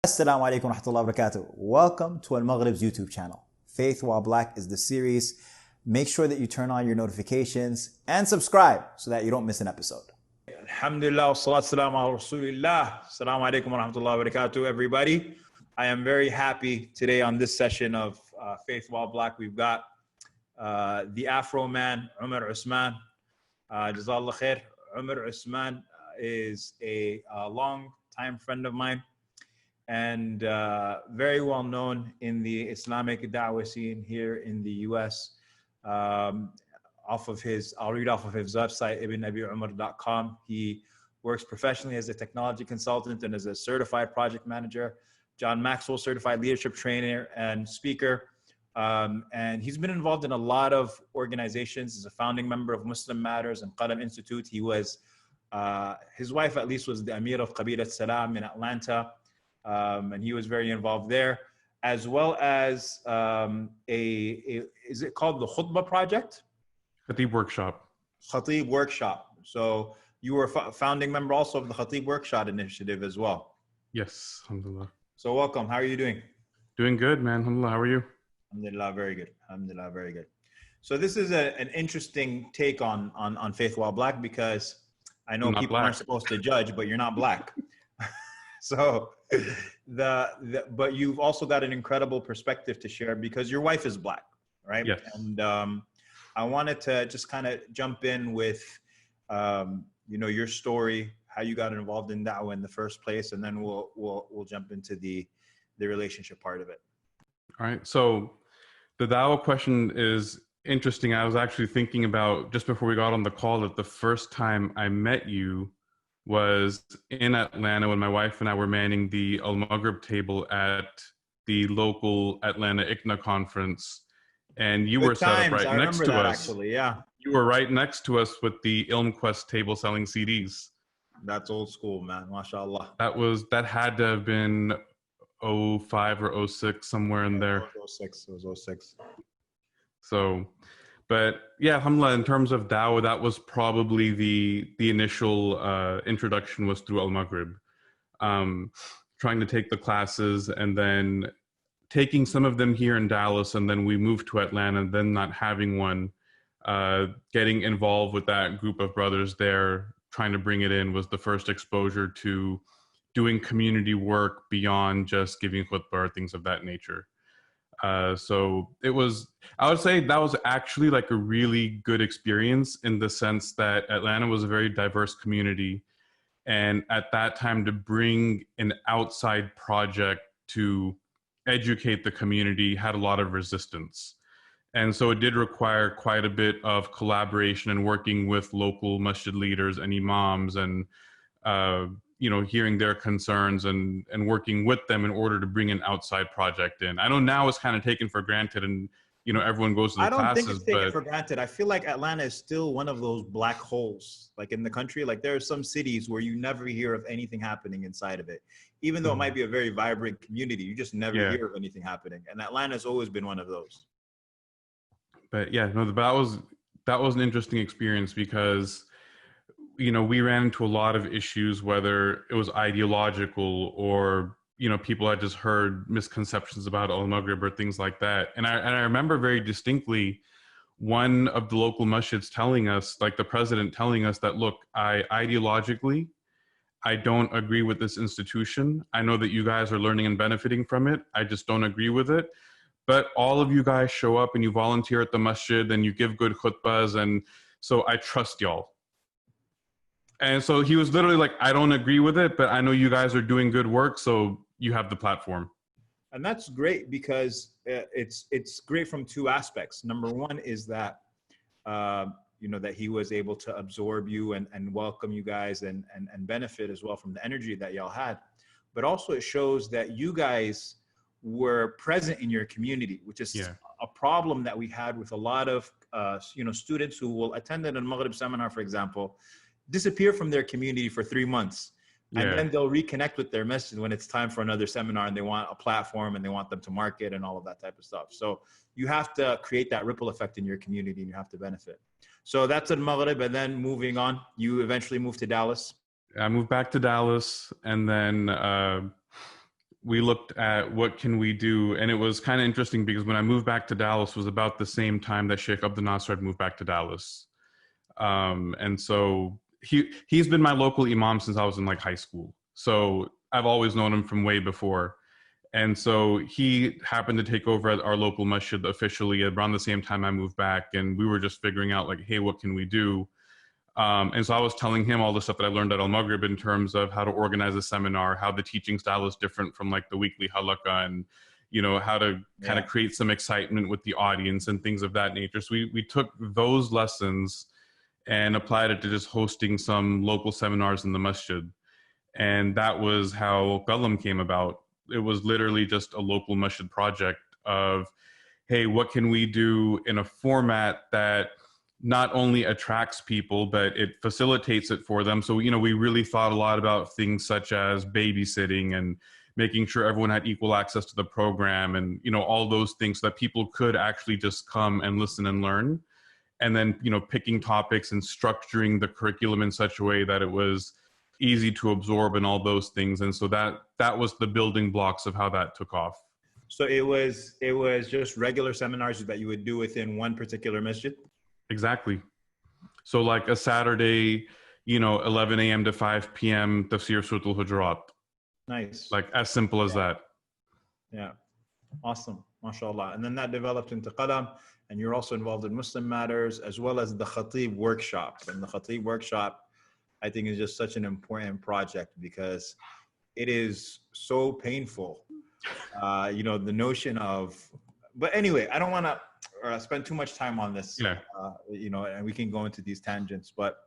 Assalamu alaikum wa rahmatullahi wa barakatuh. Welcome to AlMaghrib's YouTube channel. Faith While Black is the series. Make sure that you turn on your notifications and subscribe so that you don't miss an episode. Alhamdulillah, wassalatu wassalamu ala rasulillah. Assalamu alaikum wa rahmatullahi wa barakatuh, everybody. I am very happy today on this session of Faith While Black. We've got the Afro man, Omar Usman. Jazakallah khair. Omar Usman is a long-time friend of mine and very well known in the Islamic da'wah scene here in the US. I'll read off of his website, ibnabiumar.com. He works professionally as a technology consultant and as a certified project manager, John Maxwell certified leadership trainer and speaker. And he's been involved in a lot of organizations. He's a founding member of Muslim Matters and 𝐁𝐥𝐿am Institute. He was, his wife at least was the Amir of Qabilat Salam in Atlanta. And he was very involved there, as well as is it called the Khutbah Project? Khatib Workshop. Khatib Workshop. So you were a founding member also of the Khatib Workshop initiative as well. Yes, alhamdulillah. So welcome. How are you doing? Doing good, man. Alhamdulillah. How are you? Alhamdulillah, very good. Alhamdulillah, very good. So this is an interesting take on Faith While Black, because I know people aren't supposed to judge, but you're not black. So but you've also got an incredible perspective to share because your wife is black, right? Yes. And I wanted to just kind of jump in with your story, how you got involved in da'wah in the first place, and then we'll jump into the relationship part of it. All right. So the da'wah question is interesting. I was actually thinking about, just before we got on the call, that the first time I met you was in Atlanta when my wife and I were manning the AlMaghrib table at the local Atlanta 𝐁𝐥𝐚𝐤 conference. And you were set up right next to us. Actually, yeah. You were right next to us with the 𝐿Maghrib table selling CDs. That's old school, man. MashaAllah. That had to have been 05 or 06, somewhere in there. It was 06. So, but yeah, alhamdulillah, in terms of da'wah, that was probably the initial introduction was through AlMaghrib. Trying to take the classes and then taking some of them here in Dallas, and then we moved to Atlanta, and then not having one, getting involved with that group of brothers there, trying to bring it in, was the first exposure to doing community work beyond just giving khutbah or things of that nature. So it was, I would say that was actually like a really good experience, in the sense that Atlanta was a very diverse community. And at that time, to bring an outside project to educate the community had a lot of resistance. And so it did require quite a bit of collaboration and working with local masjid leaders and imams, and hearing their concerns and working with them in order to bring an outside project in. I know now it's kind of taken for granted, and everyone goes to the classes. I don't think it's taken for granted. I feel like Atlanta is still one of those black holes, like in the country. Like there are some cities where you never hear of anything happening inside of it, even though it might be a very vibrant community. You just never hear of anything happening, and Atlanta has always been one of those. But yeah, no, that was an interesting experience, because we ran into a lot of issues, whether it was ideological or, people had just heard misconceptions about AlMaghrib or things like that. And I remember very distinctly one of the local masjids telling us, like the president telling us, that, look, ideologically, I don't agree with this institution. I know that you guys are learning and benefiting from it. I just don't agree with it. But all of you guys show up and you volunteer at the masjid and you give good khutbahs. And so I trust y'all. And so he was literally like, I don't agree with it, but I know you guys are doing good work, so you have the platform. And that's great, because it's great from two aspects. Number one is that, that he was able to absorb you and welcome you guys and benefit as well from the energy that y'all had. But also it shows that you guys were present in your community, which is a problem that we had with a lot of, students who will attend an AlMaghrib seminar, for example, disappear from their community for 3 months, and then they'll reconnect with their masjid when it's time for another seminar, and they want a platform and they want them to market and all of that type of stuff. So you have to create that ripple effect in your community, and you have to benefit. So that's AlMaghrib. And then moving on, you eventually moved to Dallas. I moved back to Dallas, and then we looked at what can we do, and it was kind of interesting because when I moved back to Dallas was about the same time that Sheikh Abdul Nasser had moved back to Dallas. And so he's been my local imam since I was in like high school. So I've always known him from way before. And so he happened to take over at our local masjid officially around the same time I moved back. And we were just figuring out like, hey, what can we do? And so I was telling him all the stuff that I learned at AlMaghrib in terms of how to organize a seminar, how the teaching style is different from like the weekly halaqah, and, you know, how to kind of create some excitement with the audience and things of that nature. So we took those lessons and applied it to just hosting some local seminars in the masjid. And that was how Ghullam came about. It was literally just a local masjid project of, hey, what can we do in a format that not only attracts people, but it facilitates it for them. So, you know, we really thought a lot about things such as babysitting and making sure everyone had equal access to the program and, you know, all those things so that people could actually just come and listen and learn. And then, you know, picking topics and structuring the curriculum in such a way that it was easy to absorb and all those things. And so that was the building blocks of how that took off. So it was just regular seminars that you would do within one particular masjid? Exactly. So like a Saturday, you know, 11 a.m. to 5 p.m. Tafsir Surat al-Hujurat. Nice. Like as simple as that. Yeah. Awesome. MashaAllah. And then that developed into Qalam, and you're also involved in Muslim matters as well as the Khatib workshop. And the Khatib workshop, I think, is just such an important project because it is so painful. You know, the notion of, but anyway, I don't want to spend too much time on this, you know, and we can go into these tangents, but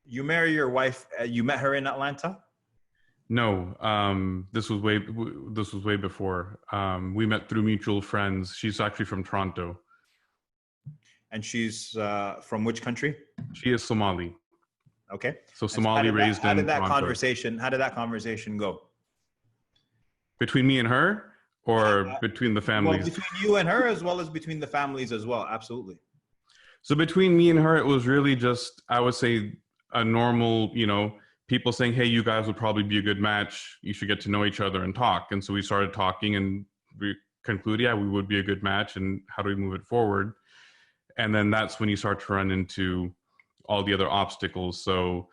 you marry your wife, you met her in Atlanta? No, this was way before. We met through mutual friends. She's actually from Toronto. And she's from which country? She is Somali. Okay. So Somali raised in Toronto. How did that conversation go? Between me and her, or between the families? Well, between you and her, as well as between the families as well. Absolutely. So between me and her, it was really just, I would say, a normal, you know, people saying, hey, you guys would probably be a good match. You should get to know each other and talk. And so we started talking and we concluded, yeah, we would be a good match. And how do we move it forward? And then that's when you start to run into all the other obstacles. So,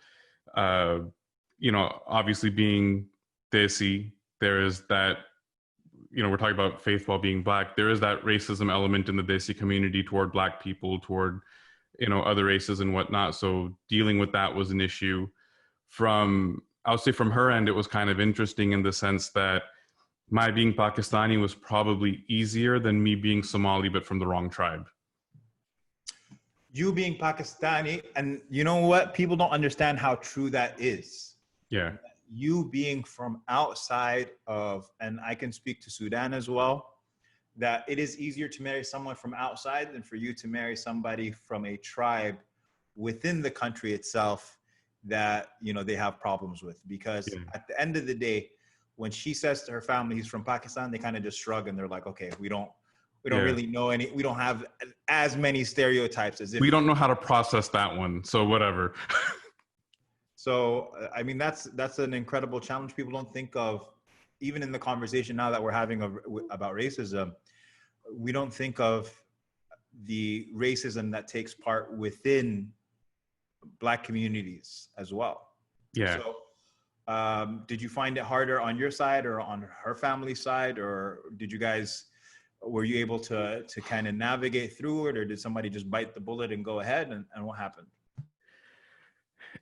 you know, obviously being Desi, there is that, you know, we're talking about faith while being Black. There is that racism element in the Desi community toward Black people, toward, you know, other races and whatnot. So dealing with that was an issue. I would say from her end, it was kind of interesting in the sense that my being Pakistani was probably easier than me being Somali, but from the wrong tribe. You being Pakistani, and you know what? People don't understand how true that is. Yeah. You being from outside of, and I can speak to Sudan as well, that it is easier to marry someone from outside than for you to marry somebody from a tribe within the country itself that, you know, they have problems with. Because at the end of the day, when she says to her family he's from Pakistan, they kind of just shrug and they're like, okay, we don't really know we don't have as many stereotypes as if we don't know how to process that one. So whatever. So, I mean, that's an incredible challenge. People don't think of, even in the conversation now that we're having about racism, we don't think of the racism that takes part within Black communities as well. Yeah. So, did you find it harder on your side or on her family side, or were you able to kind of navigate through it, or did somebody just bite the bullet and go ahead, and what happened?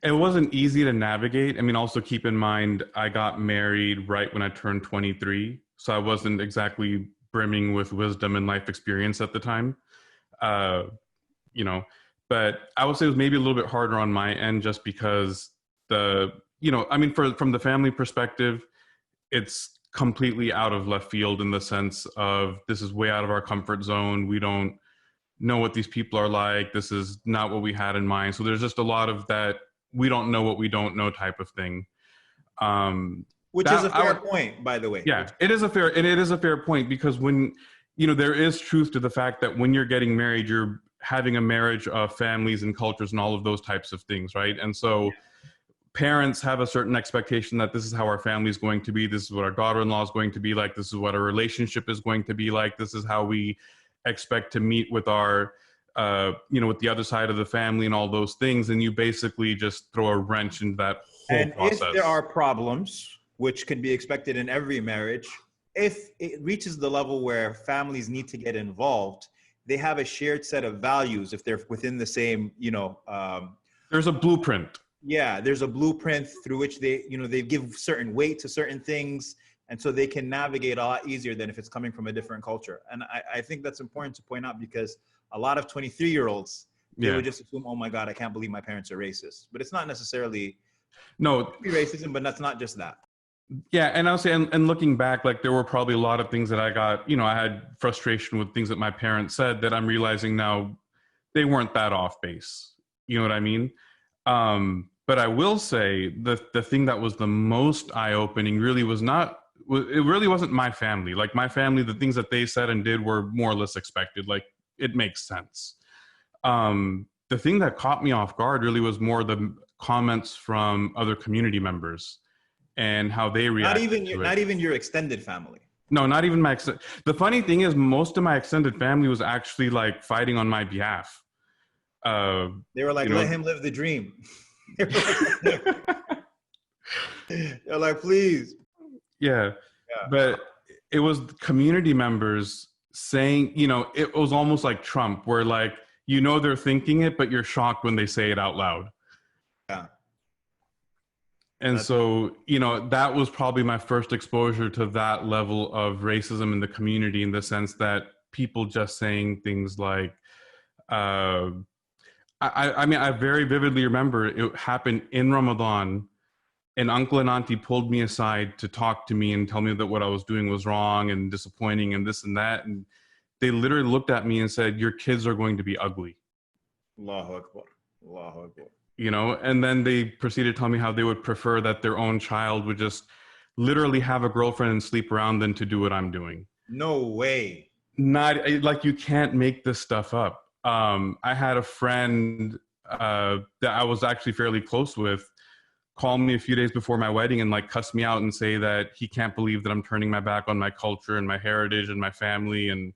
It wasn't easy to navigate. I mean, also keep in mind, I got married right when I turned 23. So I wasn't exactly brimming with wisdom and life experience at the time. You know, but I would say it was maybe a little bit harder on my end just because you know, I mean, from the family perspective, it's completely out of left field in the sense of this is way out of our comfort zone. We don't know what these people are like. This is not what we had in mind. So there's just a lot of that. We don't know what we don't know type of thing. Which is a fair point, by the way. Yeah, it is a fair point because when, you know, there is truth to the fact that when you're getting married, you're having a marriage of families and cultures and all of those types of things, right? And so parents have a certain expectation that this is how our family is going to be. This is what our daughter-in-law is going to be like. This is what our relationship is going to be like. This is how we expect to meet with our, with the other side of the family and all those things. And you basically just throw a wrench into that whole process. If there are problems, which could be expected in every marriage, if it reaches the level where families need to get involved, they have a shared set of values. If they're within the same, there's a blueprint. Yeah, there's a blueprint through which they give certain weight to certain things. And so they can navigate a lot easier than if it's coming from a different culture. And I think that's important to point out, because a lot of 23-year-olds, they would just assume, oh my God, I can't believe my parents are racist. But it's not necessarily racism, but that's not just that. Yeah, and I'll say, and looking back, like there were probably a lot of things that I got, I had frustration with things that my parents said that I'm realizing now they weren't that off base. You know what I mean? But I will say the thing that was the most eye-opening really it really wasn't my family. Like my family, the things that they said and did were more or less expected. Like it makes sense. The thing that caught me off guard really was more the comments from other community members and how they reacted. Not even your extended family. No, not even my the funny thing is most of my extended family was actually like fighting on my behalf. They were like, let him live the dream. They're like, please. Yeah. But it was community members saying, it was almost like Trump, where like, they're thinking it, but you're shocked when they say it out loud. Yeah. And so, that was probably my first exposure to that level of racism in the community, in the sense that people just saying things like, I very vividly remember it happened in Ramadan, and uncle and auntie pulled me aside to talk to me and tell me that what I was doing was wrong and disappointing and this and that. And they literally looked at me and said, your kids are going to be ugly. Allahu Akbar. Allahu Akbar. And then they proceeded to tell me how they would prefer that their own child would just literally have a girlfriend and sleep around than to do what I'm doing. No way. Not like, you can't make this stuff up. I had a friend that I was actually fairly close with call me a few days before my wedding and like cuss me out and say that he can't believe that I'm turning my back on my culture and my heritage and my family and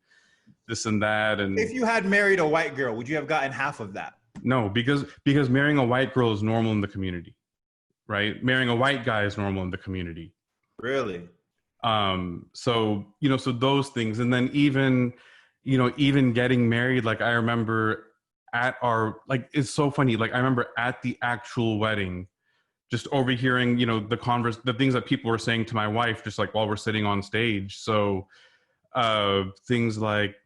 this and that. And if you had married a white girl, would you have gotten half of that? No, because marrying a white girl is normal in the community, right? Marrying a white guy is normal in the community. Really? So those things. And then even getting married, like I remember at it's so funny. Like I remember at the actual wedding, just overhearing, the things that people were saying to my wife, just like while we're sitting on stage. So, things like,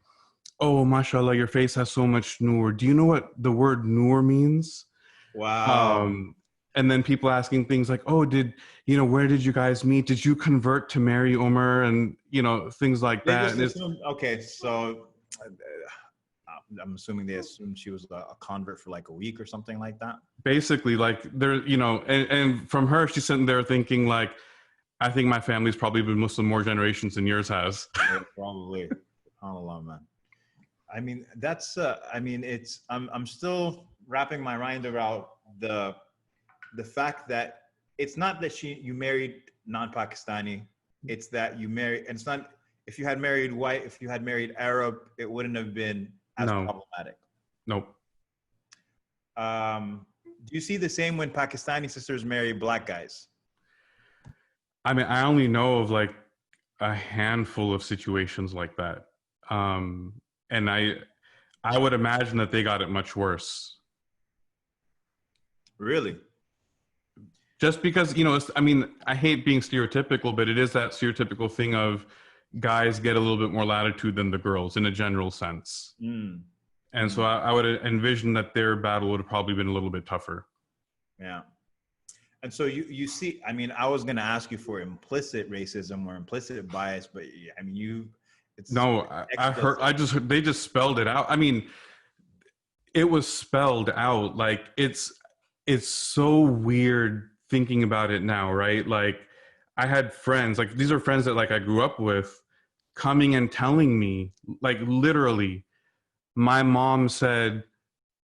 oh, mashallah, your face has so much noor. Do you know what the word noor means? Wow. And then people asking things like, oh, where did you guys meet? Did you convert to marry Omar? And, things like that. Okay. So I'm assuming they assumed she was a convert for like a week or something like that. Basically, like there, and from her, she's sitting there thinking like, I think my family's probably been Muslim more generations than yours has. Yeah, probably. SubhanAllah, man. I mean, I'm still wrapping my mind around the fact that it's not that you married non-Pakistani. It's that you married, and it's not, if you had married white, if you had married Arab, it wouldn't have been as problematic. Nope. Do you see the same when Pakistani sisters marry black guys? I mean, I only know of like a handful of situations like that. And I would imagine that they got it much worse. Really? Just because, I hate being stereotypical, but it is that stereotypical thing of guys get a little bit more latitude than the girls in a general sense. And so I would envision that their battle would have probably been a little bit tougher. Yeah. And so you see, I was going to ask you for implicit racism or implicit bias, but I heard, they just spelled it out. I mean, it was spelled out. Like it's so weird thinking about it now, right? Like I had friends, like these are friends that like I grew up with, coming and telling me, like literally, my mom said,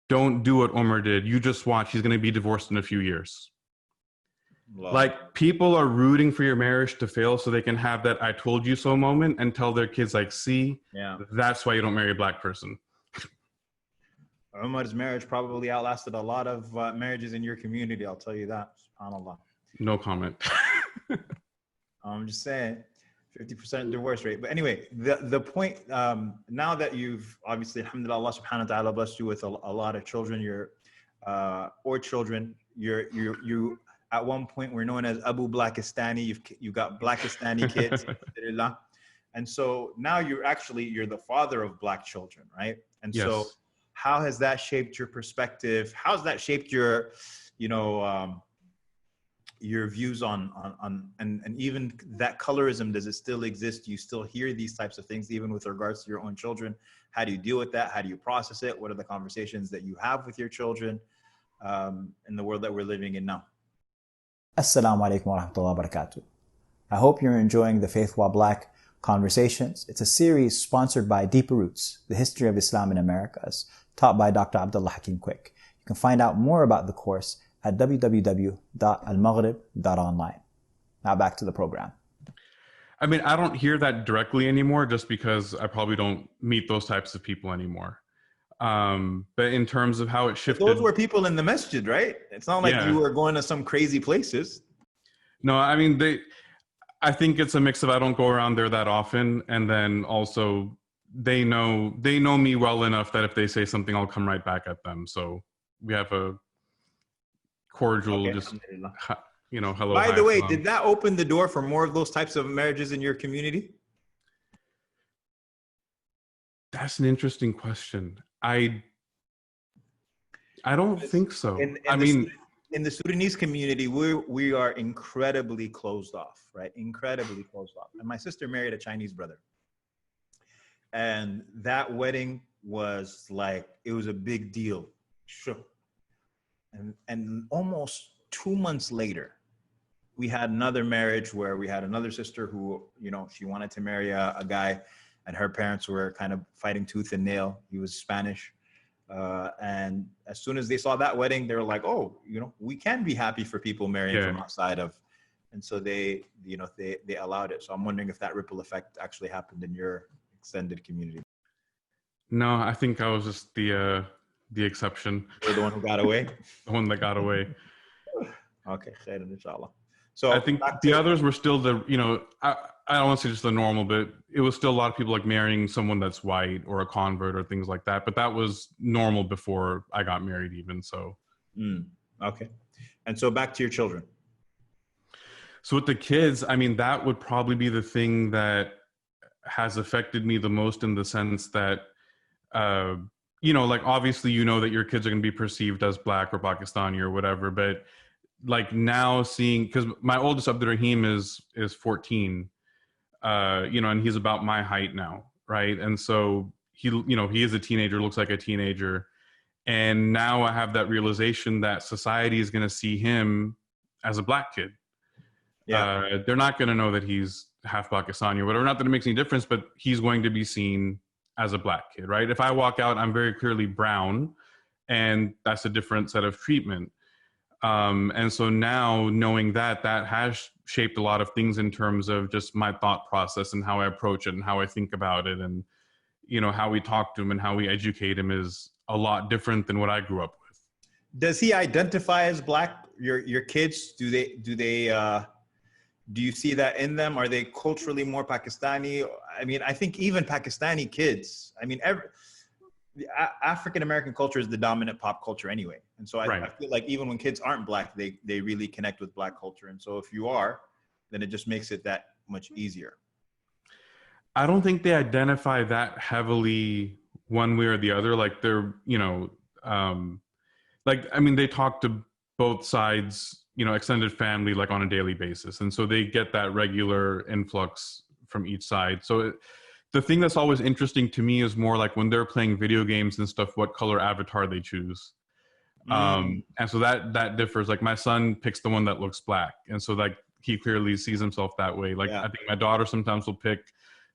don't do what Omar did. You just watch, he's going to be divorced in a few years. Love. Like, people are rooting for your marriage to fail so they can have that "I told you so" moment and tell their kids, like, see, that's why you don't marry a black person. Umar's marriage probably outlasted a lot of marriages in your community. I'll tell you that. SubhanAllah. No comment. I'm just saying, 50% divorce rate. But anyway, the point, now that you've obviously, alhamdulillah, Allah subhanahu wa ta'ala blessed you with a lot of children, or children, you at one point were known as Abu Blackistani. You've got Blackistani kids. Alhamdulillah. And so now you're the father of black children, right? And yes. So how has that shaped your perspective? How's that shaped your, your views on and even that colorism? Does it still exist? Do you still hear these types of things, even with regards to your own children? How do you deal with that? How do you process it? What are the conversations that you have with your children in the world that we're living in now? Assalamu alaikum wa rahmatullahi wa barakatuh. I hope you're enjoying the Faith While Black Conversations. It's a series sponsored by Deeper Roots, the history of Islam in Americas, taught by Dr. Abdullah Hakim Quick. You can find out more about the course at www.almaghrib.online. Now back to the program. I mean, I don't hear that directly anymore just because I probably don't meet those types of people anymore. But in terms of how it shifted. Those were people in the masjid, right? It's not like you were going to some crazy places. No, I mean, I think it's a mix of, I don't go around there that often. And then also they know me well enough that if they say something, I'll come right back at them. So we have a cordial, hello. By the way, did that open the door for more of those types of marriages in your community? That's an interesting question. I don't think so. In the Sudanese community, we are incredibly closed off, right? Incredibly closed off. And my sister married a Chinese brother. And that wedding was like, it was a big deal. Sure. And almost 2 months later, we had another marriage where we had another sister who, she wanted to marry a guy, and her parents were kind of fighting tooth and nail. He was Spanish. And as soon as they saw that wedding, they were like, oh, we can be happy for people marrying from outside of. And so they allowed it. So I'm wondering if that ripple effect actually happened in your extended community. No, I think I was just the exception. You're the one who got away? The one that got away. Okay, khairan, inshallah. So I think the others were still I don't want to say just the normal, but it was still a lot of people like marrying someone that's white or a convert or things like that. But that was normal before I got married even, so. Okay. And so back to your children. So with the kids, I mean, that would probably be the thing that has affected me the most, in the sense that, like, obviously, that your kids are going to be perceived as black or Pakistani or whatever, but like now seeing, because my oldest Abdurrahim is 14, and he's about my height now, right? And so he is a teenager, looks like a teenager, and now I have that realization that society is going to see him as a black kid. They're not going to know that he's half Pakistani or whatever. Not that it makes any difference, but he's going to be seen as a black kid, right? If I walk out, I'm very clearly brown, and that's a different set of treatment. And so now knowing that has shaped a lot of things in terms of just my thought process and how I approach it and how I think about it, and, how we talk to him and how we educate him is a lot different than what I grew up with. Does he identify as black? Your kids, do you see that in them? Are they culturally more Pakistani? I mean, I think even Pakistani kids, African-American culture is the dominant pop culture anyway. And so I feel like even when kids aren't black, they really connect with black culture. And so if you are, then it just makes it that much easier. I don't think they identify that heavily one way or the other. Like they're, they talk to both sides, extended family, like on a daily basis. And so they get that regular influx from each side. So the thing that's always interesting to me is more like when they're playing video games and stuff, what color avatar they choose. And so that differs. Like my son picks the one that looks black. And so like he clearly sees himself that way. Like I think my daughter sometimes will pick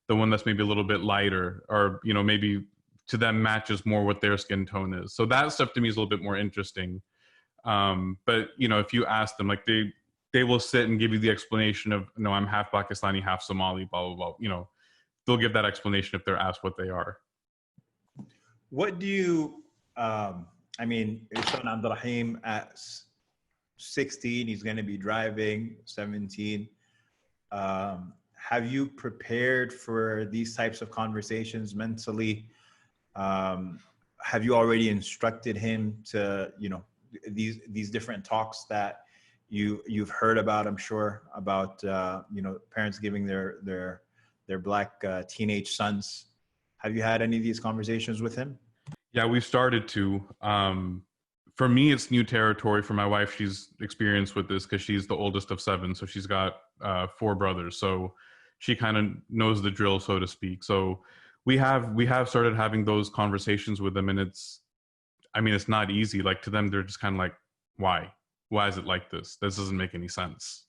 the one that's maybe a little bit lighter, or, maybe to them matches more what their skin tone is. So that stuff to me is a little bit more interesting. But if you ask them, like they they will sit and give you the explanation of, no, I'm half Pakistani, half Somali, blah, blah, blah. You know, they'll give that explanation if they're asked what they are. What do you, I mean, your son Abdurrahim at 16, he's going to be driving, 17. Have you prepared for these types of conversations mentally? Have you already instructed him to, you know, these different talks that you've heard about, I'm sure, about, you know, parents giving their black teenage sons? Have you had any of these conversations with him? Yeah, we've started to. For me, it's new territory. For my wife, she's experienced with this because she's the oldest of 7. So she's got 4 brothers. So she kind of knows the drill, so to speak. So we have started having those conversations with them, and it's not easy. Like, to them, they're just kind of like, why? Why is it like this? This doesn't make any sense.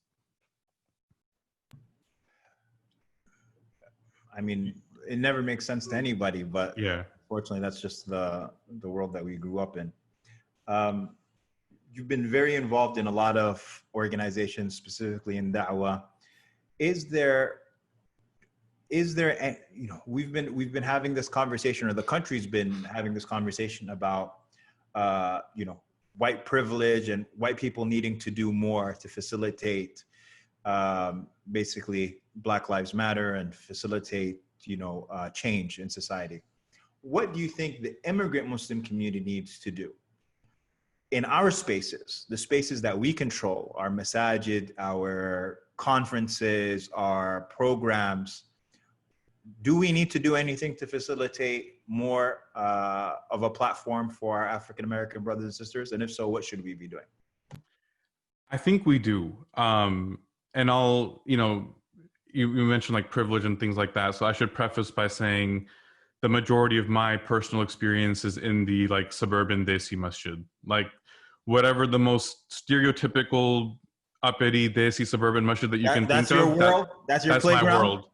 I mean, it never makes sense to anybody, but yeah, unfortunately, that's just the world that we grew up in. You've been very involved in a lot of organizations, specifically in da'wah. Is there, you know, we've been having this conversation, or the country's been having this conversation about, you know, white privilege and white people needing to do more to facilitate, basically Black Lives Matter and facilitate, you know, change in society. What do you think the immigrant Muslim community needs to do in our spaces, the spaces that we control, our masajid, our conferences, our programs? Do we need to do anything to facilitate more of a platform for our African-American brothers and sisters? And if so, what should we be doing? I think we do. And I'll, you know, you mentioned like privilege and things like that. So I should preface by saying the majority of my personal experience is in the like suburban Desi masjid. Like, whatever the most stereotypical uppity Desi suburban masjid that you can think of. That's your world? That's your playground? My world.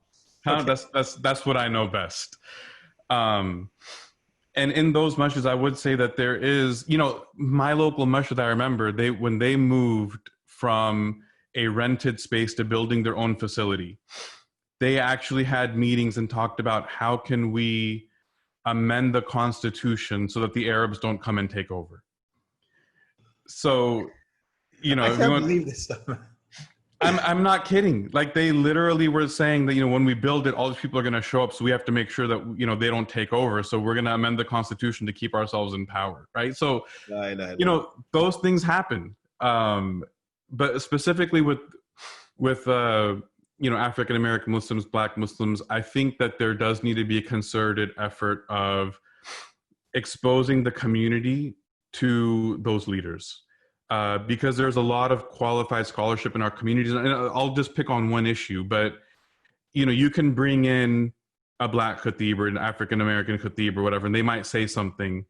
Okay. That's what I know best. And in those masjids, I would say that there is, you know, my local masjid, I remember when they moved from a rented space to building their own facility, they actually had meetings and talked about how can we amend the constitution so that the Arabs don't come and take over. So, you know, I can't believe this stuff. I'm not kidding. Like, they literally were saying that, you know, when we build it, all these people are going to show up. So we have to make sure that, you know, they don't take over. So we're going to amend the constitution to keep ourselves in power. Right. So, you know, those things happen. But specifically with you know, African-American Muslims, Black Muslims, I think that there does need to be a concerted effort of exposing the community to those leaders. Because there's a lot of qualified scholarship in our communities. And I'll just pick on one issue, but, you know, you can bring in a Black khatib or an African-American khatib or whatever, and they might say something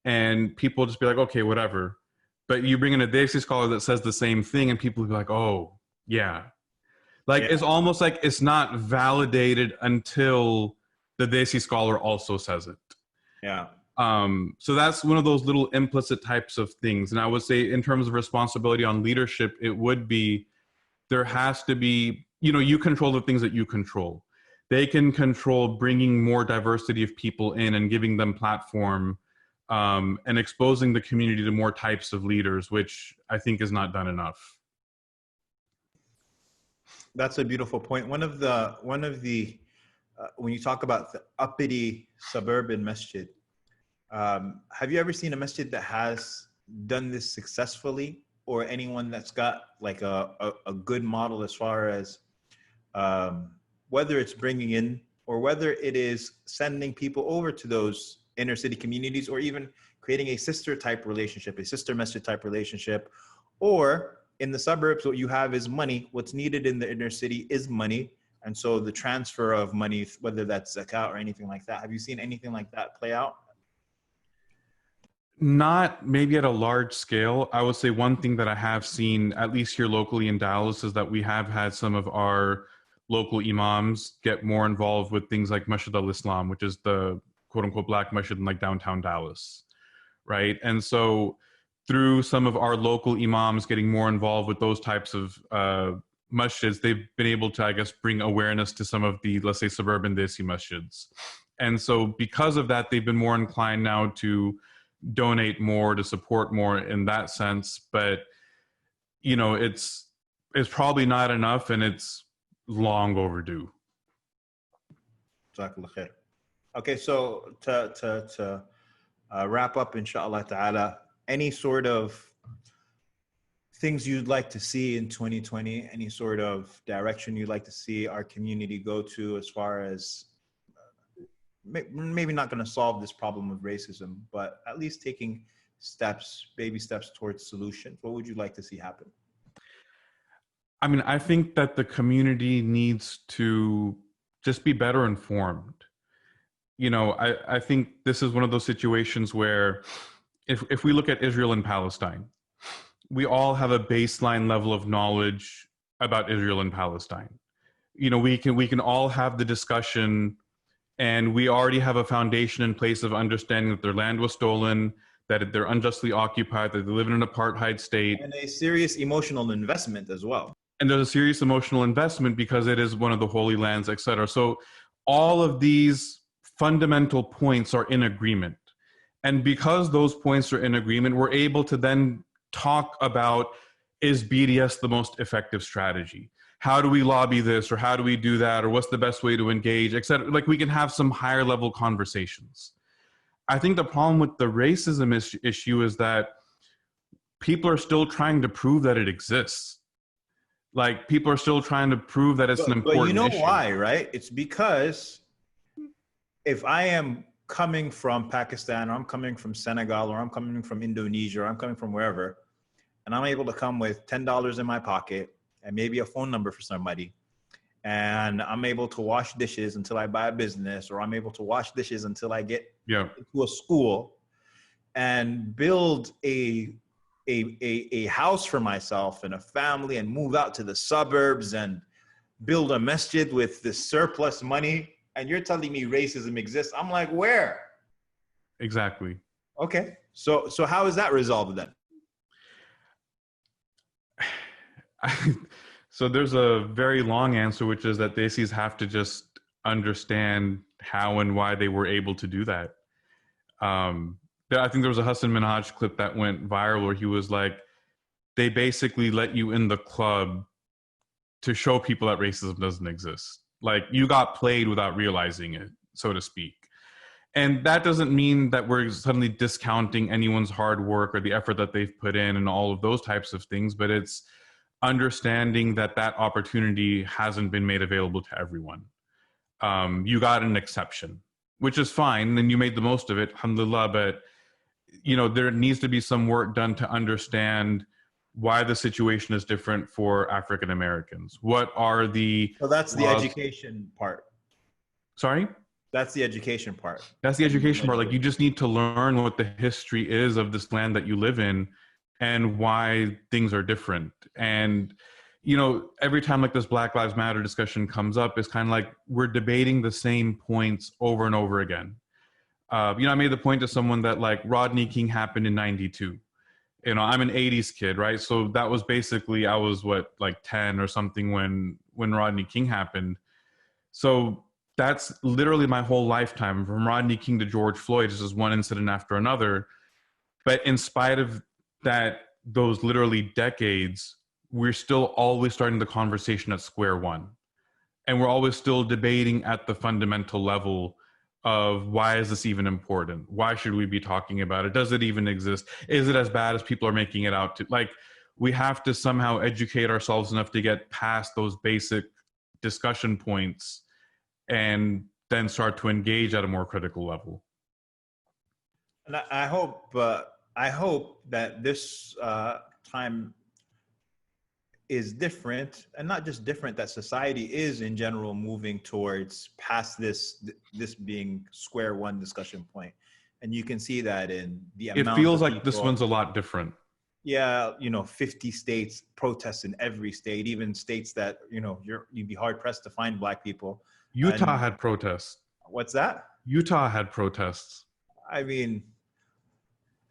and people just be like, okay, whatever. But you bring in a Desi scholar that says the same thing and people will be like, oh, yeah. Like, it's almost like it's not validated until the Desi scholar also says it. Yeah. So that's one of those little implicit types of things. And I would say in terms of responsibility on leadership, it would be, there has to be, you know, you control the things that you control. They can control bringing more diversity of people in and giving them platform, and exposing the community to more types of leaders, which I think is not done enough. That's a beautiful point. One of the when you talk about the uppity suburban masjid, have you ever seen a masjid that has done this successfully, or anyone that's got like a good model as far as whether it's bringing in or whether it is sending people over to those inner city communities, or even creating a sister type relationship, a sister masjid type relationship? Or in the suburbs, what you have is money. What's needed in the inner city is money. And so the transfer of money, whether that's zakat or anything like that, have you seen anything like that play out? Not maybe at a large scale. I would say one thing that I have seen, at least here locally in Dallas, is that we have had some of our local Imams get more involved with things like Masjid al-Islam, which is the quote unquote Black masjid in like downtown Dallas. Right. And so through some of our local imams getting more involved with those types of masjids, they've been able to, I guess, bring awareness to some of the, let's say, suburban desi masjids. And so because of that, they've been more inclined now to donate more, to support more in that sense. But, you know, it's probably not enough, and it's long overdue. Okay, so to wrap up, inshallah ta'ala, any sort of things you'd like to see in 2020, any sort of direction you'd like to see our community go to, as far as maybe not going to solve this problem of racism, but at least taking steps, baby steps towards solutions? What would you like to see happen? I mean, I think that the community needs to just be better informed. You know, I think this is one of those situations where if we look at Israel and Palestine, we all have a baseline level of knowledge about Israel and Palestine. You know, we can all have the discussion, and we already have a foundation in place of understanding that their land was stolen, that they're unjustly occupied, that they live in an apartheid state. And a serious emotional investment as well. And there's a serious emotional investment because it is one of the holy lands, et cetera. So all of these fundamental points are in agreement. And because those points are in agreement, we're able to then talk about, is BDS the most effective strategy? How do we lobby this, or how do we do that, or what's the best way to engage, et cetera? Like, we can have some higher level conversations. I think the problem with the racism issue is that people are still trying to prove that it exists. Like, people are still trying to prove that it's an important issue. But you know why, right? It's because if I am coming from Pakistan, or I'm coming from Senegal, or I'm coming from Indonesia, or I'm coming from wherever, and I'm able to come with $10 in my pocket and maybe a phone number for somebody, and I'm able to wash dishes until I buy a business, or I'm able to wash dishes until I get into a school and build a house for myself and a family, and move out to the suburbs and build a masjid with this surplus money, and you're telling me racism exists? I'm like, where? Exactly. Okay. So how is that resolved then? So there's a very long answer, which is that Desis have to just understand how and why they were able to do that. I think there was a Hassan Minhaj clip that went viral where he was like, they basically let you in the club to show people that racism doesn't exist. Like, you got played without realizing it, so to speak. And that doesn't mean that we're suddenly discounting anyone's hard work or the effort that they've put in and all of those types of things, but it's understanding that that opportunity hasn't been made available to everyone. You got an exception, which is fine, and you made the most of it, alhamdulillah, but you know, there needs to be some work done to understand why the situation is different for African Americans. What are the... So that's the education part. Sorry? That's the education part. That's the education part. Like, you just need to learn what the history is of this land that you live in and why things are different. And, you know, every time like this Black Lives Matter discussion comes up, it's kind of like we're debating the same points over and over again. You know, I made the point to someone that like Rodney King happened in '92. You know, I'm an 80s kid, right? So that was basically, I was what, like 10 or something when Rodney King happened. So that's literally my whole lifetime, from Rodney King to George Floyd. This is one incident after another. But in spite of that, those literally decades, we're still always starting the conversation at square one. And we're always still debating at the fundamental level of, why is this even important? Why should we be talking about it? Does it even exist? Is it as bad as people are making it out to? Like, we have to somehow educate ourselves enough to get past those basic discussion points and then start to engage at a more critical level. And I hope that this time is different, and not just different, that society is in general moving towards past this being square one discussion point. And you can see that in the amount it feels like this one's a lot different. Yeah, you know, 50 states, protests in every state, even states that, you know, you'd be hard pressed to find Black people. Utah had protests. What's that? Utah had protests. I mean,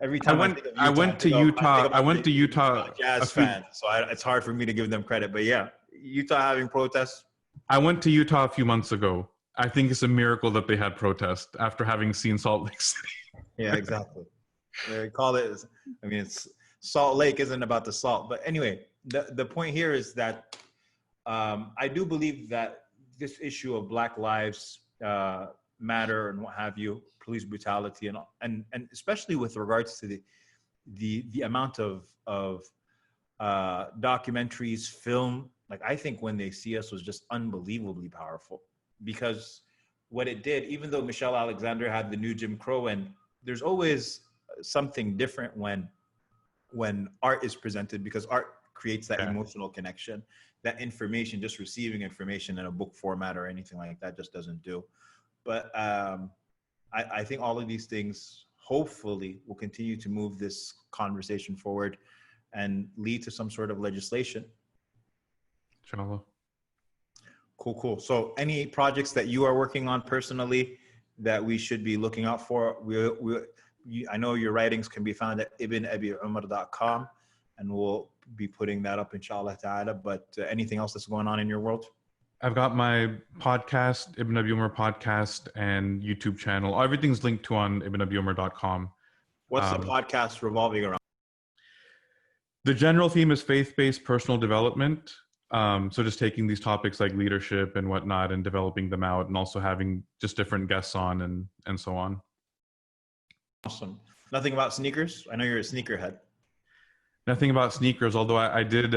Every time I think of I went to Utah. I went to Utah. Jazz fan, so it's hard for me to give them credit. But yeah, Utah having protests. I went to Utah a few months ago. I think it's a miracle that they had protests after having seen Salt Lake City. Yeah, exactly. They call it. I mean, it's Salt Lake isn't about the salt, but anyway, the point here is that I do believe that this issue of Black Lives Matter and what have you, police brutality, and especially with regards to the amount of documentaries, film, like I think When They See Us was just unbelievably powerful, because what it did, even though Michelle Alexander had the new Jim Crow, and there's always something different when art is presented, because art creates that emotional connection, that information, just receiving information in a book format or anything like that just doesn't do. But I think all of these things hopefully will continue to move this conversation forward and lead to some sort of legislation. Inshallah. Cool. So any projects that you are working on personally that we should be looking out for? I know your writings can be found at ibnabiumar.com, and we'll be putting that up inshallah ta'ala. But anything else that's going on in your world? I've got my podcast, Ibn Abi Umar podcast, and YouTube channel. Everything's linked to on ibnabiumar.com. What's the podcast revolving around? The general theme is faith-based personal development. So just taking these topics like leadership and whatnot and developing them out, and also having just different guests on and so on. Awesome. Nothing about sneakers? I know you're a sneakerhead. Nothing about sneakers, although I did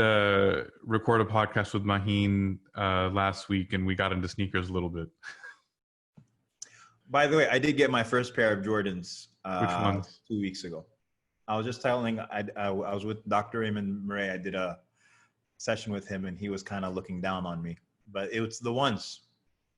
record a podcast with Maheen last week, and we got into sneakers a little bit. By the way, I did get my first pair of Jordans Which ones? 2 weeks ago. I was just telling, I was with Dr. Raymond Murray. I did a session with him, and he was kind of looking down on me. But it was the ones.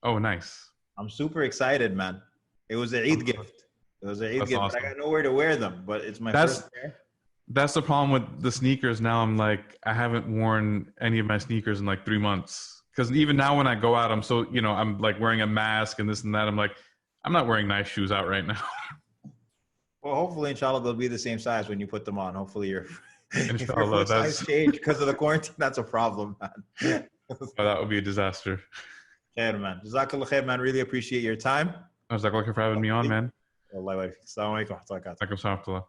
Oh, nice. I'm super excited, man. It was an Eid gift. It was an Eid gift. Awesome. I got nowhere to wear them, but it's my first pair. That's the problem with the sneakers. Now I'm like, I haven't worn any of my sneakers in like 3 months. Because even now when I go out, I'm so, I'm like wearing a mask and this and that. I'm like, I'm not wearing nice shoes out right now. Well, hopefully, inshallah, they'll be the same size when you put them on. Hopefully, if your Inshallah, foot size change because of the quarantine, that's a problem, man. Oh, that would be a disaster. Khair, man. Jazakallah khair, man. Really appreciate your time. I was like, for having me on, man. Assalamu alaikum wa rahmatullahi wa barakatuh. Alaikum salam.